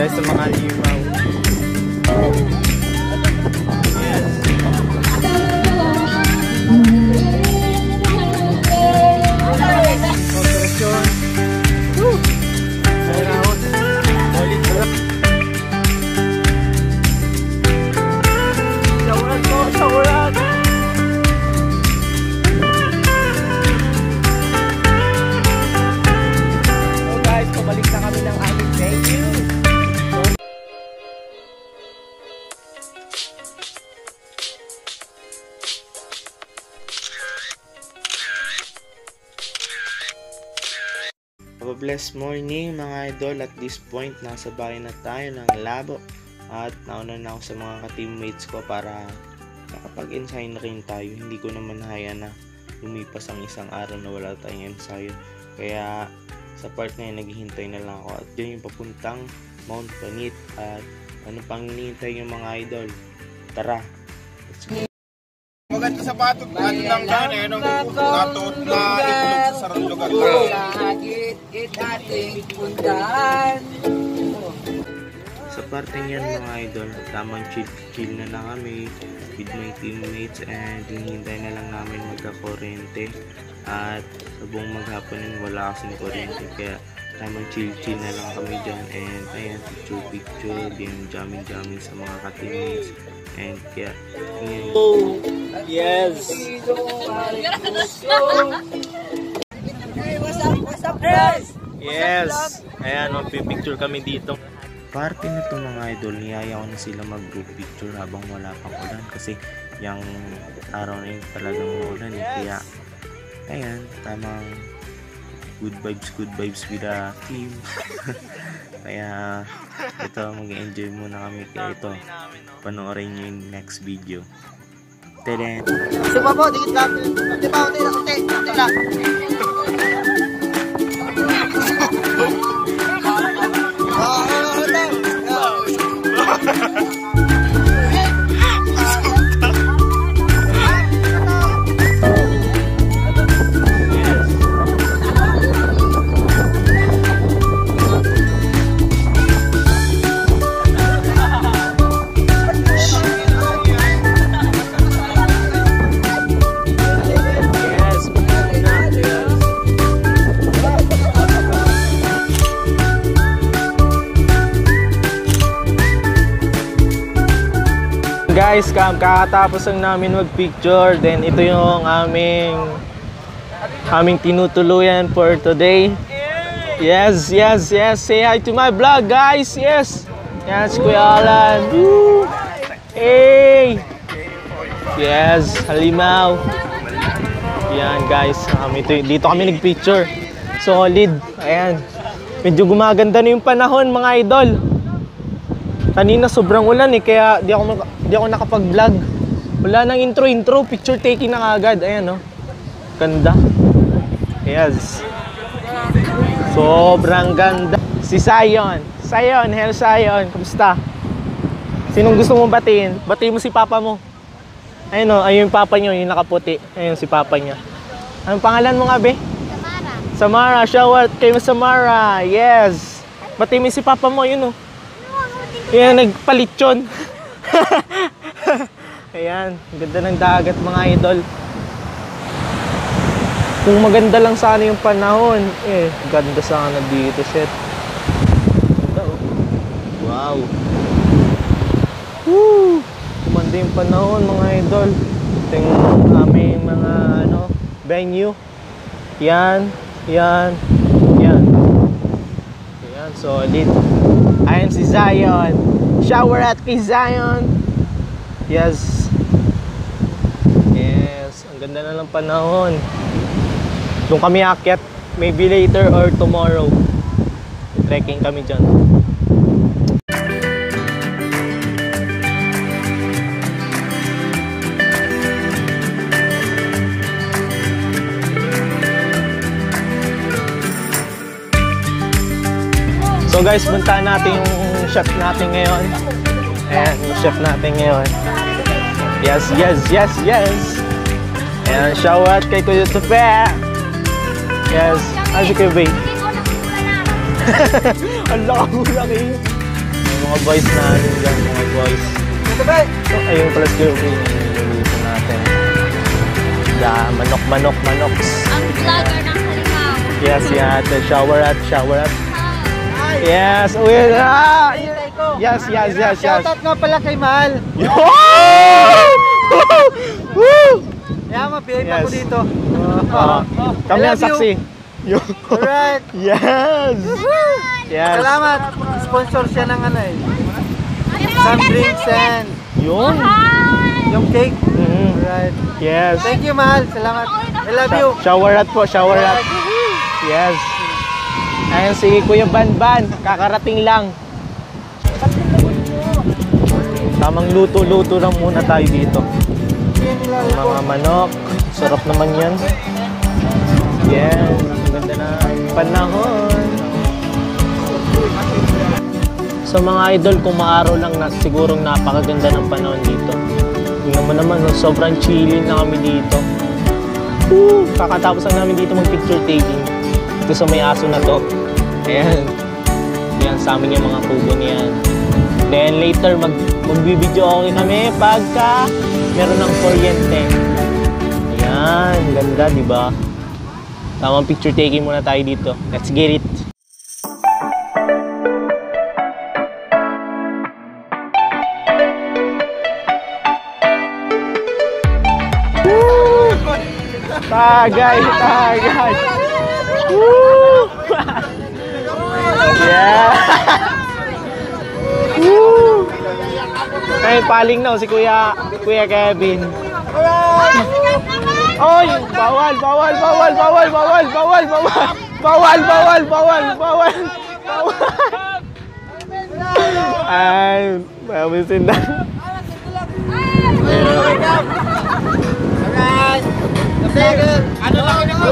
guys sa mga limaw. Yes. Operasyon. Ayun. Solid sarap. Sauran po, sauran. So guys, pabalik na kami ng aming venue. Blessed morning mga idol. At this point nasa bahay na tayo ng labo at nauna na ako sa mga ka-teammates ko para nakapag-ensayo na rin tayo. Hindi ko naman haya na lumipas ang isang araw na wala tayong ensayo, kaya sa part na yun naghihintay na lang ako at yun yung papuntang Mount Panit. At ano pang hinihintay yung mga idol? Tara, let's go. Maganda sa batok natin lang dyan eh, nung natuot na ikulog sa sarang lugar ko. Sa parteng yan mga idol, tamang chill na lang kami with my teammates and hinihintay na lang namin magka-kuryente. At sa buong maghapon yun wala kasing kuryente, kaya tamang chill na lang kami dyan. And ayan, picture, din jamming sa mga ka-teammates. And kaya yes. What's up, guys? Yes. Ayan, magpipicture kami dito. Parte na to mga idol, niyaya ko na sila mag-group picture habang wala pang ulan kasi yung araw na yun talagang maulan eh. Kaya ayan, tamang good vibes with the team. Kaya ito, mag-enjoy muna kami. Kaya ito, panoorin nyo yung next video. Teden! Supa po, dikit lang. Kunti pa, kunti lang. Guys, kakatapos lang namin mag-picture. Then ito yung aming tinutuluyan for today. Yes. Say hi to my vlog, guys. Yes. Yan si Kuya Alan. Woo! Hey. Yes, halimaw. Yan guys, dito kami nag-picture. Solid. Ayan. Medyo gumaganda na yung panahon mga idol. Kanina sobrang ulan eh, kaya di ako nakapag-vlog. Wala nang intro, picture taking na agad. Ayan oh. Ganda. Yes. Sobrang ganda. Si Sion. Hello Sion. Kamusta? Sinong gusto mong batiin? Batiin mo si papa mo. Ayun oh, ayun yung papa nyo, yung nakaputi. Ayun si papa niya. Anong pangalan mo nga be? Samara. Shout out kay Samara. Yes. Batiin mo si papa mo, yun oh. Ayan, nagpalitson. Ayan, ganda ng dagat mga idol. Kung maganda lang sana yung panahon, ganda sana dito, shit. Ganda oh. Wow. Woo! Ganda yung panahon mga idol. Ito yung aming mga venue. Yan, solid. Ayan si Zion. Shower at kay Zion. Yes. Ang ganda na ng panahon. Doon kami aakyat. Maybe later or tomorrow. Trekking kami dyan. So guys, puntahan natin yung chef natin ngayon. Ayan, yung chef natin ngayon. Yes. Ayan, shout out kay Kuya Tupe. Yes, ano si Kuya Bay? Ang laki mo laki. Mga boys na ano dyan, mga boys. So, ayun pala si Kirby. Dito natin. Manok. Ang vlogger ng Halimaw. Yes, yeah. Shower at. Yes, yes. Shoutout nga pala kay Mahal. Kaya mabihave ako Yes. dito. Kami I ang love you. saksi. Alright. Yes. Yes. Salamat. Sponsor siya ng ano eh. Some drinks and Yun. yung cake. Mhm. Alright. Yes. Thank you, Mahal. Salamat. I love you. Shower at po, shower at. Yes. Ayun si Kuya Banban, kakarating lang. Tamang luto-luto lang muna tayo dito. Mga manok, sarap naman yan. Yes, ganda na panahon. So mga idol, kung maaraw lang na, sigurong napakaganda ng panahon dito. Tingnan mo naman, no, sobrang chilling na kami dito. Kakatapos lang namin dito mag-picture taking. Ito sa may aso na to. Ayan. Yan sa amin yung mga kubo niyan. Then later magbibideo okay kami pagka meron ng kuryente. Ayan, ganda, di ba? Tamang picture taking muna tayo dito. Let's get it. Tagay. Woo! Yeah. Woo! Kaya paling na si Kuya Kevin. Oy, bawal. Ay, mamisin na. Ano lang ito?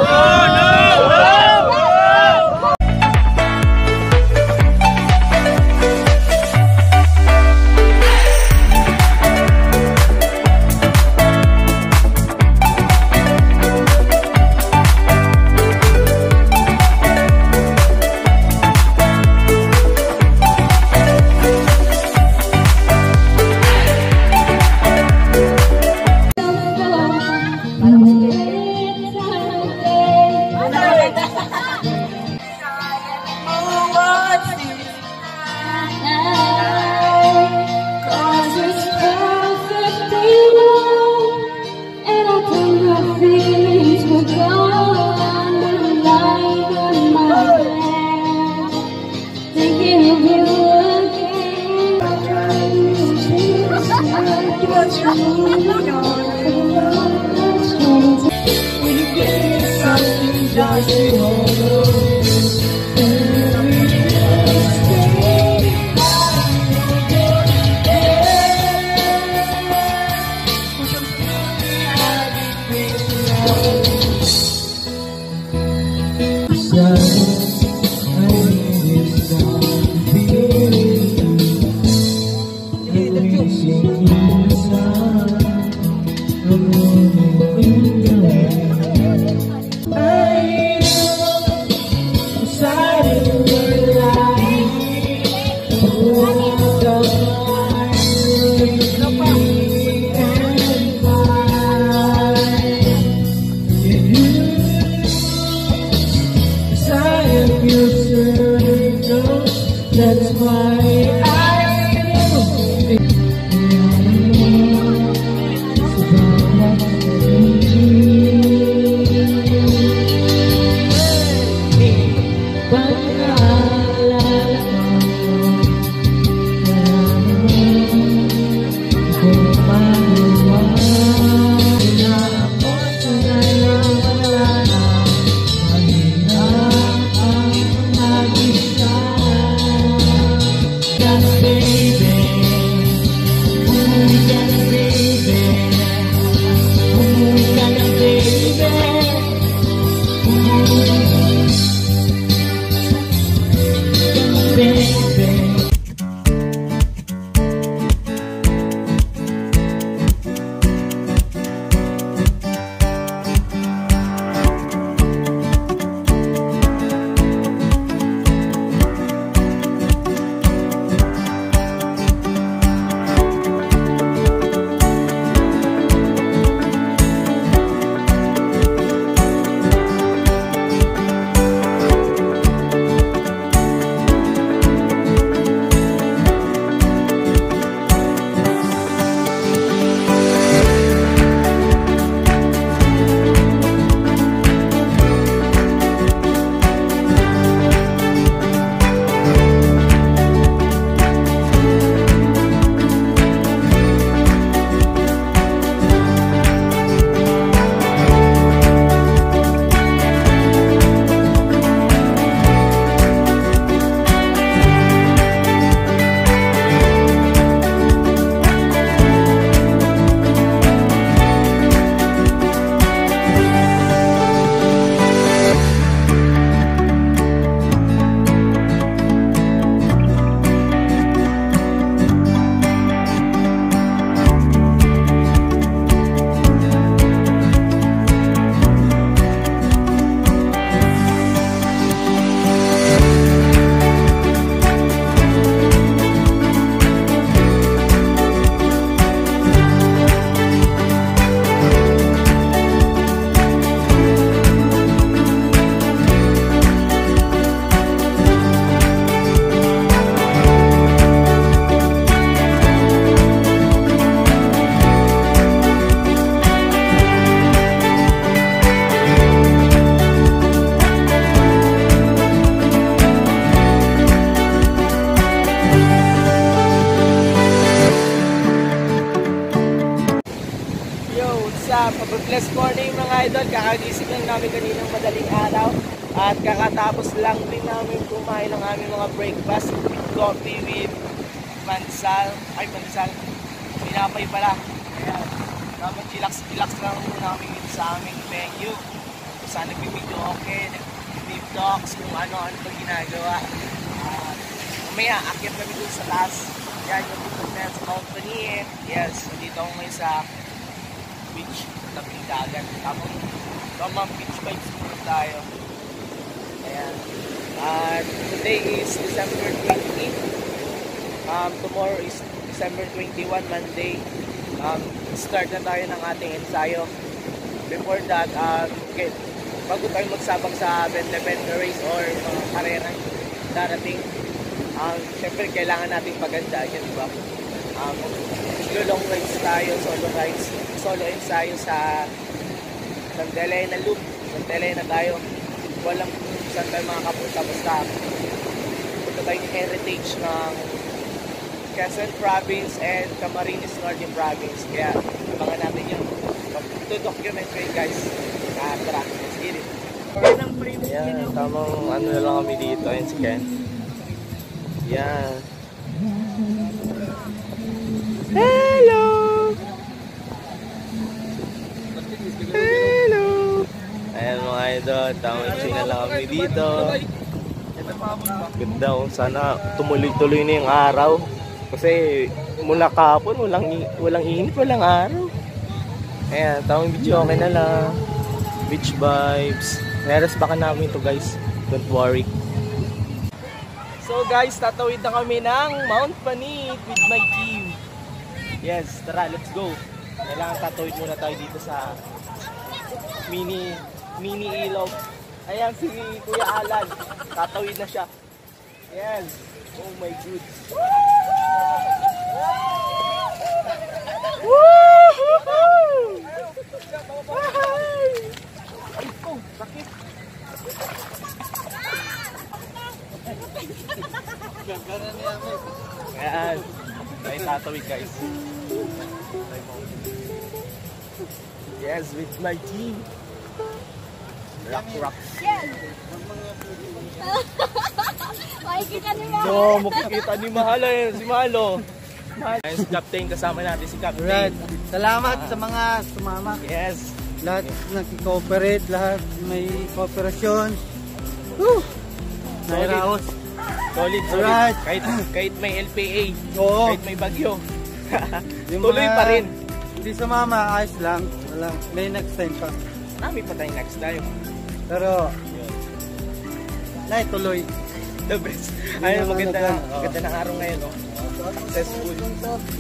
morning mga idol, kakagising lang namin kaninang madaling araw at kakatapos lang din namin kumain ng aming mga breakfast with coffee with mansal, pinapay pala. Ayan, tapos relax lang muna kami sa aming venue. Kung saan nagbibideo okay, nag-deep talks, kung ano-ano pag ginagawa. Mamaya, akyat kami dun sa taas. Yan yung tutok na yan sa Mount Paniit. Yes, nandito ako ngayon sa beach, tabing dagat. Tapos, tamang beach vibes muna tayo. Ayan. Today is December 20. Tomorrow is December 21, Monday. Start na tayo ng ating ensayo. Before that, bago tayo magsabak sa benda-benda race or mga karera darating, syempre kailangan nating pagandaan yun, diba? Long rides tayo, solo ensayo sa Sandele na loop. Sandele na tayo. Walang saan tayo makakapunta, basta punta tayo ng heritage ng Quezon Province and Camarines Northern Province. Kaya abangan natin yun. Document ko yun, guys. Tara, let's get it. Ayan, tamang ano na lang kami dito. Ayan si Ken. Ayan. Hello! Hello! Ayan mga idol, tamang chill na lang kami dito. Ganda oh, sana tumuloy-tuloy na yung araw. Kasi mula kahapon, walang init, walang araw. Ayan, tamang video okay na lang. Beach vibes. Meron baka namin ito guys, don't worry. So guys, tatawid na kami ng Mount Paniit with my team. Yes, tara, let's go. Kailangan tatawid muna tayo dito sa mini ilog. Ayan si Kuya Alan, tatawid na siya. Yes, oh my god. Woohoo! Ay po, sakit. Ayan, tayo tatawid guys. Yes, with my team. Rock. Makikita ni Mahal. No, makikita ni Mahal eh, si Malo. Ayun si Captain, kasama natin si Captain. Right. Salamat sa mga sumama. Yes. Lahat nag-cooperate, lahat may kooperasyon. Woo! Nairaos. Solid. Alright. Kahit may LPA, Oo. kahit may bagyo. Yung Tuloy mga pa rin. Hindi sumama, ayos lang. Walang, may next time pa. Marami pa tayong next time. Pero, tuloy. The best. Yun Ayun, ang maganda ano dyan, ng araw ngayon. Oh. Successful.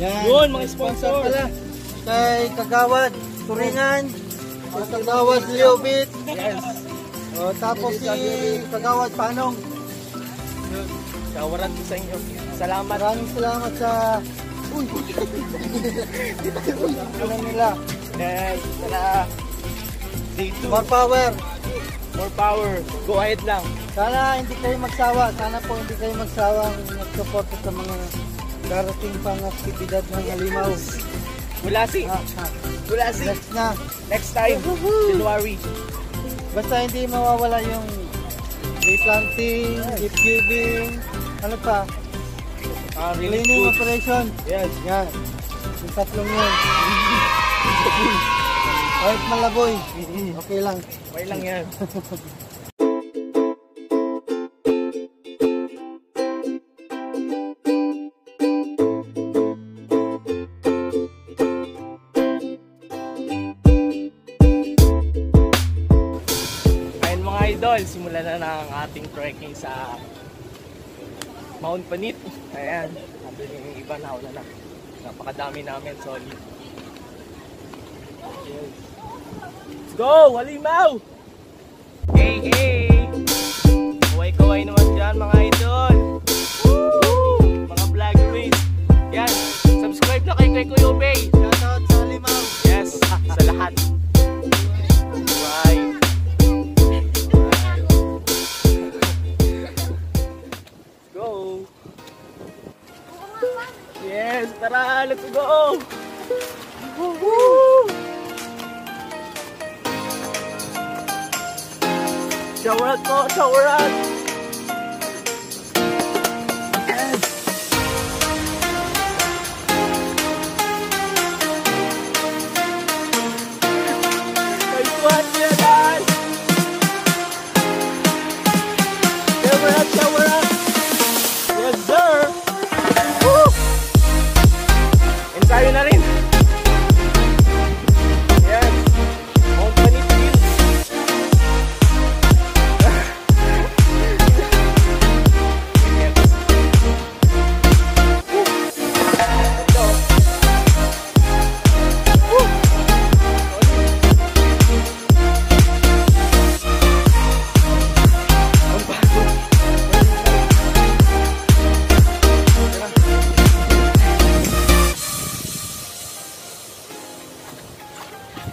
Yan. Yun, mga sponsor. Pala. Kay Kagawad Turingan, kay Kagawad Liobit, Yes. tapos si Kagawad Panong. Shawaran ko sa inyo. Salamat. Maraming salamat sa ano nila. Yes. Tara. Day 2. More power. More power. Go ahead lang. Sana hindi kayo magsawa. Sana po hindi kayo magsawang mag-support sa mga darating pang aktibidad ng Halimaw. Wala si. Next na. Next time. January. Basta hindi mawawala yung replanting, gift giving, ano pa? Relief Cleaning food. operation. Yes. Yan. Yung tatlong yun. Kahit malaboy, okay lang. Okay lang yan. Ayun mga idol, simulan na ang ating trekking sa Mount Paniit. Ayan, sabi yung iba na wala na. Napakadami namin, solid. Yes. Let's go! Halimaw! Hey! Kaway-kaway naman dyan mga idol! Woo! Mga vloggeries! Yan! Subscribe na kay Kuya Obey! Shoutout sa Halimaw. Yes! Sa lahat! Right! Go! Yes! Tara! Let's go! Woo! Shower out po! Shower out! Shower up! Yes, sir! Woo! Ensayo na rin! Yes! Company team!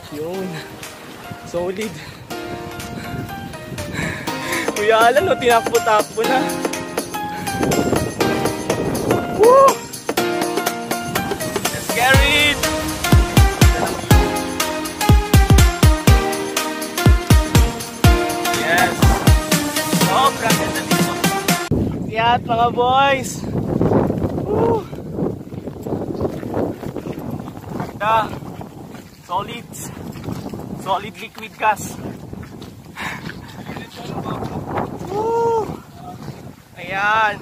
Yun. Solid. Kuya Alan, no, tinakbo-takbo na. Woo! Let's get it! Yes! Sobrang ganda dito. Tiyat, mga boys! Woo! Ganda! Solid. Solid liquid gas. Woo! Ayan.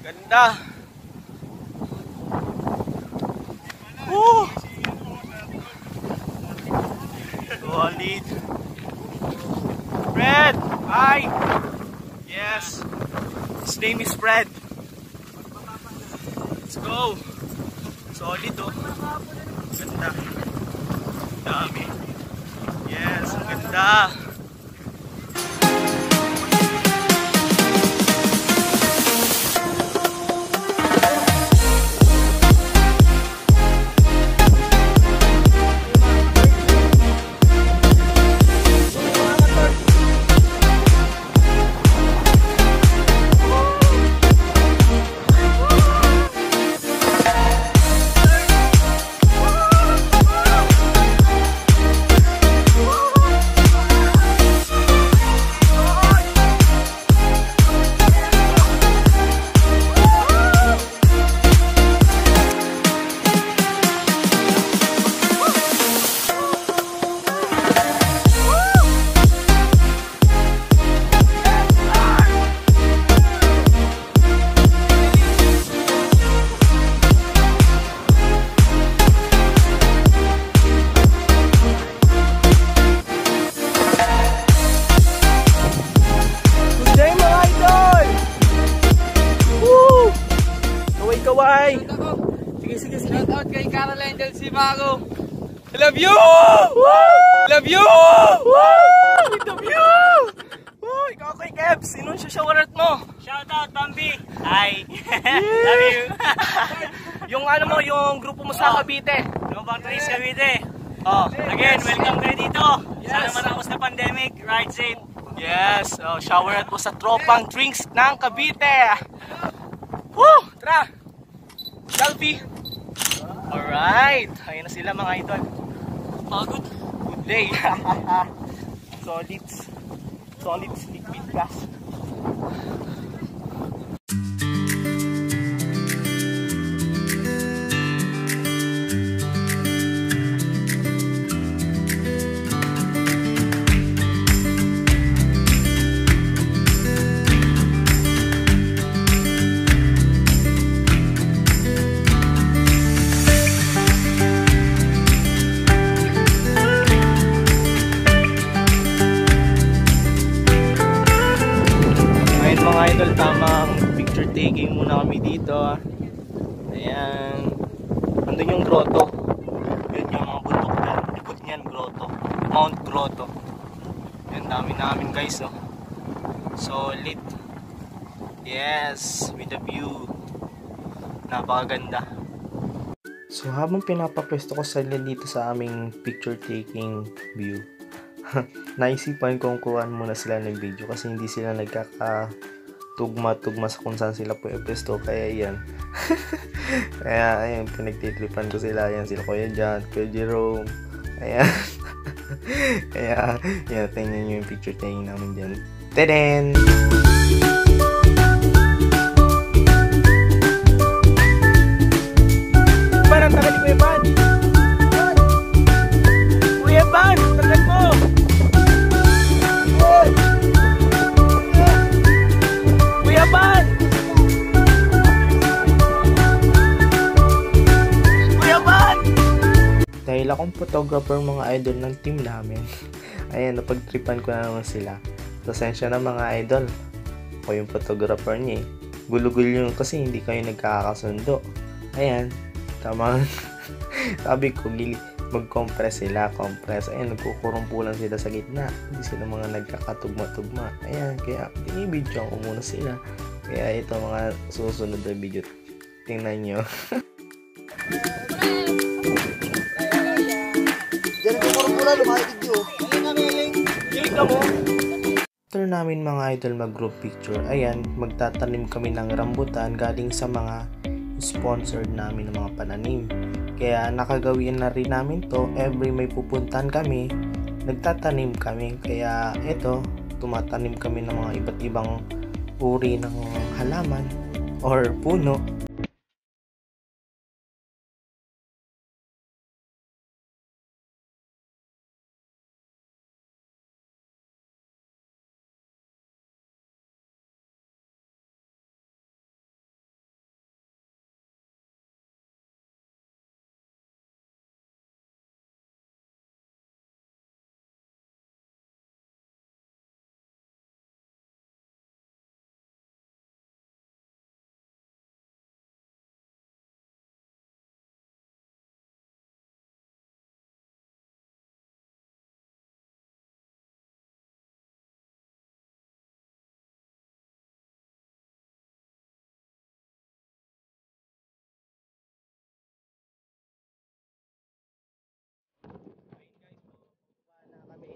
Ganda. Woo! Solid. Fred! Hi! Yes. His name is Fred. Let's go. Solid, oh. Ganda. Dami. Yes, ang ganda. Kaway! Sige. Shout out kay Caroline Del Simago. I love you! Woo! Love you! Woo! I love you! Woo! Ikaw kay Kebs, sinong shower out mo? Shout out, Bambi! Hi! Love you! Yung ano mo, yung grupo mo sa Cavite. Lobang Trace Cavite. Oh, Again, welcome kayo dito. Sana Yes. matapos na pandemic. Ride safe. yes, oh, shower out po sa tropang drinks ng Cavite. Woo! Tara! Selfie! Alright! Ayun na sila mga idol. Pagod. Good day! Solid liquid gas. Mga idol, tamang picture taking muna kami dito. Ayan. Andun yung grotto. Yun yung mga bundok dyan. Likod niyan, grotto. Mount Grotto. Yan, dami namin guys, oh. Solid. Yes, with the view. Napakaganda. So habang pinapapwesto ko sila dito sa aming picture taking view, naisipan kong kuhaan muna sila ng video kasi hindi sila nagkakatugma-tugma sa kung saan sila pwesto. Kaya yan. Kaya ayan, pinagtitripan ko sila. Ayan sila Kuya John, Kuya Jerome. Ayan. Kaya, yeah, tingnan nyo yung picture taking namin dyan. Tadaan! Parang tagal ni Kuya Ban! Kuya Ban! Tagal mo! Kuya Ban! Kuya Ban! Dahil akong photographer mga idol ng team namin, ayan, napagtripan ko na naman sila. Pasensya na mga idol, ako yung photographer niya eh. Gulugul yun kasi hindi kayo nagkakasundo. Ayan, tama. Sabi ko, mag-compress sila, compress. Ayan, nagkukurumpulan sila sa gitna. Hindi sila mga nagkakatugma-tugma. Ayan, kaya binibidyoan ko muna sila. Kaya ito mga susunod na video, tingnan nyo. Diyan ko kurumpulan, lumakitig yun. Kilig ka mo. After namin mga idol mag-group picture, ayan, magtatanim kami ng rambutan galing sa mga sponsored namin ng mga pananim. Kaya nakagawin na rin namin to, every may pupuntahan kami, nagtatanim kami. Kaya ito, tumatanim kami ng mga iba't ibang uri ng halaman or puno.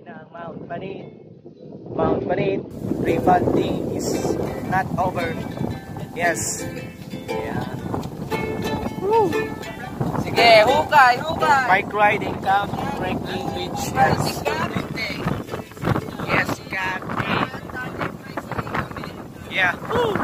Ng Mount Panit. Mount Panit, pre-planting is not over. Yes. Yeah. Woo. Sige, hukay, hukay. Bike riding camp, trekking beach. Yes. Yes, Captain. Yeah. Woo.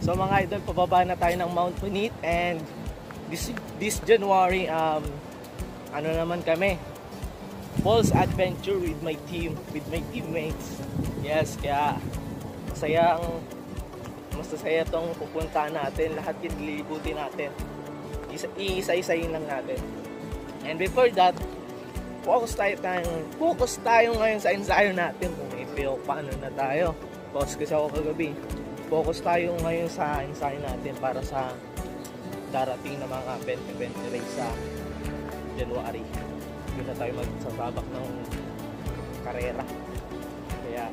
So mga idol, pababa na tayo ng Mount Punit, and this January, ano naman kami, Falls Adventure with my team, with my teammates. Yes, kaya masaya tong pupuntahan natin, lahat yung lilibutin natin, iisa-isayin lang natin. And before that, focus tayo ngayon sa ensayo natin. Kung may paano na tayo, focus kasi ako kagabi. Focus tayo ngayon sa ensayo natin para sa darating na mga event sa January. Doon na tayo magsasabak ng karera. Kaya,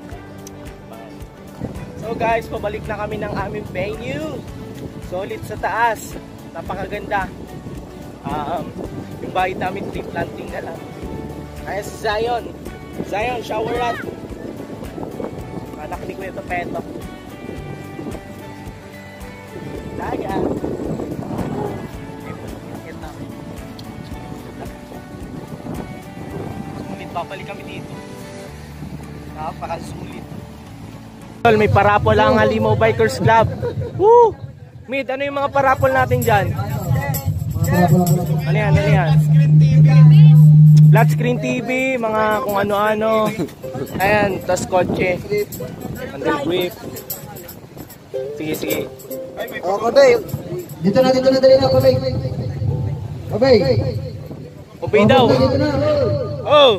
abangan. So guys, pabalik na kami ng aming venue. Solid sa taas. Napakaganda. Yung bahay namin, tree planting na lang. Kaya si Zion. Zion, shower rat. Anak ni Kuya Topeto. Daga. Sulit, babalik kami dito. Napakasulit. May parapol ang Halimaw Bikers Club. Woo! Mid, ano yung mga parapol natin dyan? Ano yan? Flat screen TV, mga kung ano-ano. Ayan, tas kotse. Under grip. Sige. Oh, Kabay. Dito na, dali na, Kabay. Kabay. Obey daw. Oh!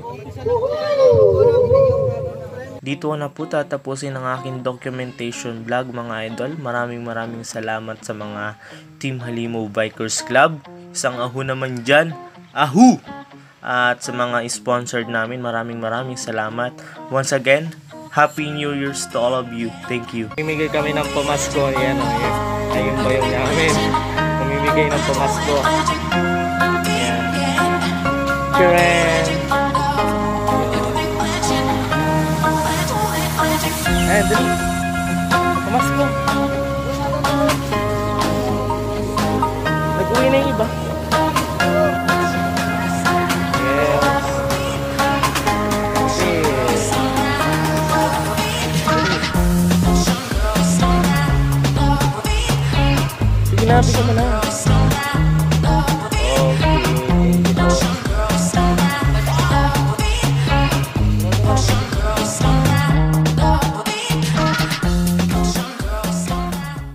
Dito na po tatapusin ang aking documentation vlog mga idol. Maraming salamat sa mga Team Halimaw Bikers Club. Isang ahu naman dyan. Ahu! At sa mga sponsored namin, maraming salamat. Once again, Happy New Year's to all of you. Thank you. Pamimigay kami ng pamasko. Ayan o. Ayun ba yung namin? Pamimigay ng pamasko. Ayan. Karen. Ayan, dali. Pamasko. Nag-uwi na yung iba. Sige na, bigyan mo na.